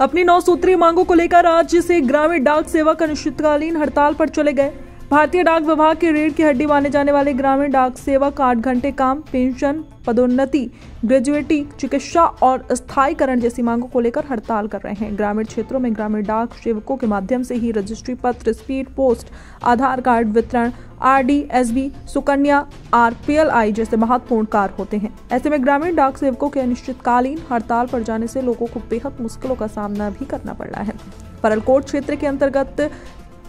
अपनी 9 सूत्रीय मांगों को लेकर राज्य से ग्रामीण डाक सेवक अनिश्चितकालीन हड़ताल पर चले गए। भारतीय डाक विभाग की रीढ़ की हड्डी माने जाने वाले ग्रामीण डाक सेवक 8 घंटे काम, पेंशन, पदोन्नति, ग्रेजुएटी, चिकित्सा और स्थायीकरण जैसी मांगों को लेकर हड़ताल कर रहे हैं। ग्रामीण क्षेत्रों में ग्रामीण डाक सेवकों के माध्यम से ही रजिस्ट्री पत्र, स्पीड पोस्ट, आधार कार्ड वितरण, आरडी, एसबी, सुकन्या, आरपीएलआई जैसे महत्वपूर्ण कार्य होते हैं। ऐसे में ग्रामीण डाक सेवकों के अनिश्चितकालीन हड़ताल पर जाने से लोगों को बेहद मुश्किलों का सामना भी करना पड़ रहा है। परलकोट क्षेत्र के अंतर्गत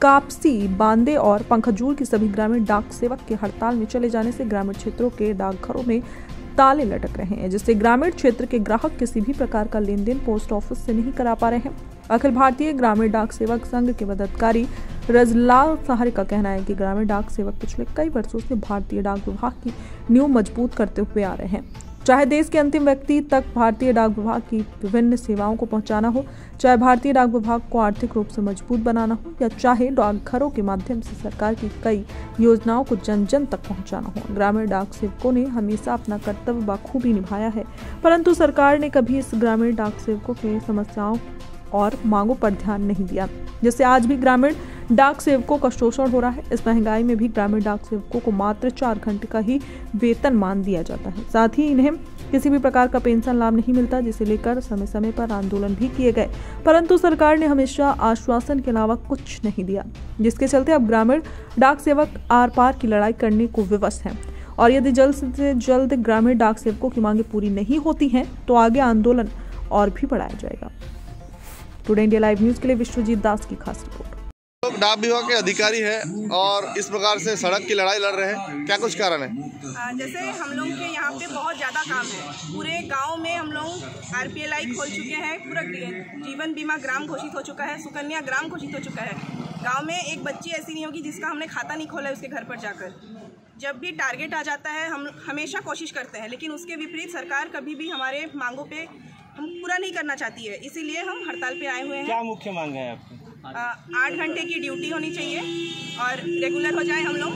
कापसी, बांदे और पंखजूर की सभी ग्रामीण डाक सेवक के हड़ताल में चले जाने से ग्रामीण क्षेत्रों के डाकघरों में ताले लटक रहे हैं, जिससे ग्रामीण क्षेत्र के ग्राहक किसी भी प्रकार का लेन देन पोस्ट ऑफिस से नहीं करा पा रहे हैं। अखिल भारतीय ग्रामीण डाक सेवक संघ के मददकारी रजलाल सहारे का कहना है कि ग्रामीण डाक सेवक पिछले कई वर्षों से भारतीय डाक विभाग की नींव मजबूत करते हुए आ रहे हैं। चाहे देश के अंतिम व्यक्ति तक भारतीय डाक विभाग की विभिन्न सेवाओं को पहुंचाना हो, चाहे भारतीय डाक विभाग को आर्थिक रूप से मजबूत बनाना हो, या चाहे डाकघरों के माध्यम से सरकार की कई योजनाओं को जन जन तक पहुंचाना हो, ग्रामीण डाक सेवकों ने हमेशा अपना कर्तव्य बखूबी निभाया है। परंतु सरकार ने कभी इस ग्रामीण डाक सेवकों की समस्याओं और मांगों पर ध्यान नहीं दिया, जिससे आज भी ग्रामीण डाक सेवकों का शोषण हो रहा है। इस महंगाई में भी ग्रामीण डाक सेवकों को मात्र 4 घंटे का ही वेतन मान दिया जाता है। साथ ही इन्हें किसी भी प्रकार का पेंशन लाभ नहीं मिलता, जिसे लेकर समय समय पर आंदोलन भी किए गए, परंतु सरकार ने हमेशा आश्वासन के अलावा कुछ नहीं दिया, जिसके चलते अब ग्रामीण डाक सेवक आर पार की लड़ाई करने को विवश हैं। और यदि जल्द से जल्द ग्रामीण डाक सेवकों की मांगे पूरी नहीं होती हैं तो आगे आंदोलन और भी बढ़ाया जाएगा। टुडे इंडिया लाइव न्यूज के लिए विश्वजीत दास की खास रिपोर्ट। लोग डाक विभाग के अधिकारी हैं और इस प्रकार से सड़क की लड़ाई लड़ रहे हैं, क्या कुछ कारण है? जैसे हम लोग के यहाँ पे बहुत ज़्यादा काम है। पूरे गांव में हम लोग आरपीएलआई खोल चुके हैं, पूरा जीवन बीमा ग्राम घोषित हो चुका है, सुकन्या ग्राम घोषित हो चुका है। गांव में एक बच्ची ऐसी नहीं होगी जिसका हमने खाता नहीं खोला है उसके घर पर जाकर। जब भी टारगेट आ जाता है हम हमेशा कोशिश करते हैं, लेकिन उसके विपरीत सरकार कभी भी हमारे मांगों पे हम पूरा नहीं करना चाहती है, इसीलिए हम हड़ताल पे आए हुए हैं। क्या मुख्य मांग है आपकी? 8 घंटे की ड्यूटी होनी चाहिए और रेगुलर हो जाए हम लोग।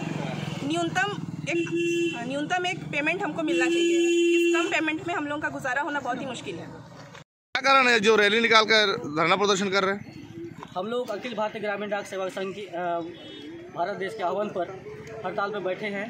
न्यूनतम एक पेमेंट हमको मिलना चाहिए। इस कम पेमेंट में हम लोग का गुजारा होना बहुत ही मुश्किल है। क्या कारण है जो रैली निकाल कर धरना प्रदर्शन कर रहे हैं? हम लोग अखिल भारतीय ग्रामीण डाक सेवक संघ की भारत देश के आह्वान पर हड़ताल पर बैठे हैं,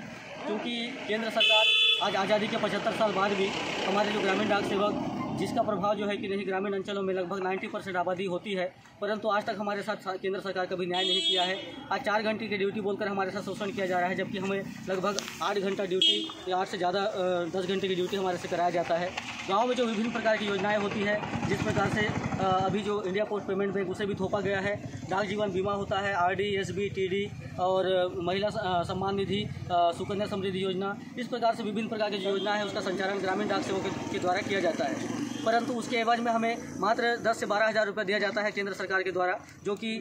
क्योंकि केंद्र सरकार आज आज़ादी के 75 साल बाद भी हमारे जो ग्रामीण डाक सेवक, जिसका प्रभाव जो है कि नहीं ग्रामीण अंचलों में लगभग 90% आबादी होती है, परंतु आज तक हमारे साथ केंद्र सरकार कभी न्याय नहीं किया है। आज 4 घंटे की ड्यूटी बोलकर हमारे साथ शोषण किया जा रहा है, जबकि हमें लगभग 8 घंटा ड्यूटी या 8 से ज़्यादा 10 घंटे की ड्यूटी हमारे से कराया जाता है। गाँव में जो विभिन्न प्रकार की योजनाएँ होती है, जिस प्रकार से अभी जो इंडिया पोस्ट पेमेंट बैंक उसे भी थोपा गया है, डाक जीवन बीमा होता है, आरडी, एसबी, टीडी और महिला सम्मान निधि, सुकन्या समृद्धि योजना, इस प्रकार से विभिन्न प्रकार की जो योजना है उसका संचालन ग्रामीण डाक सेवकों के द्वारा किया जाता है। परंतु उसके एवज में हमें मात्र 10 से 12 हज़ार रुपये दिया जाता है केंद्र सरकार के द्वारा, जो कि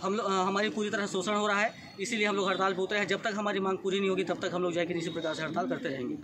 हमारी पूरी तरह शोषण हो रहा है। इसीलिए हम लोग हड़ताल पर उतरे हैं। जब तक हमारी मांग पूरी नहीं होगी तब तक हम लोग जाकर इसी प्रकार से हड़ताल करते रहेंगे।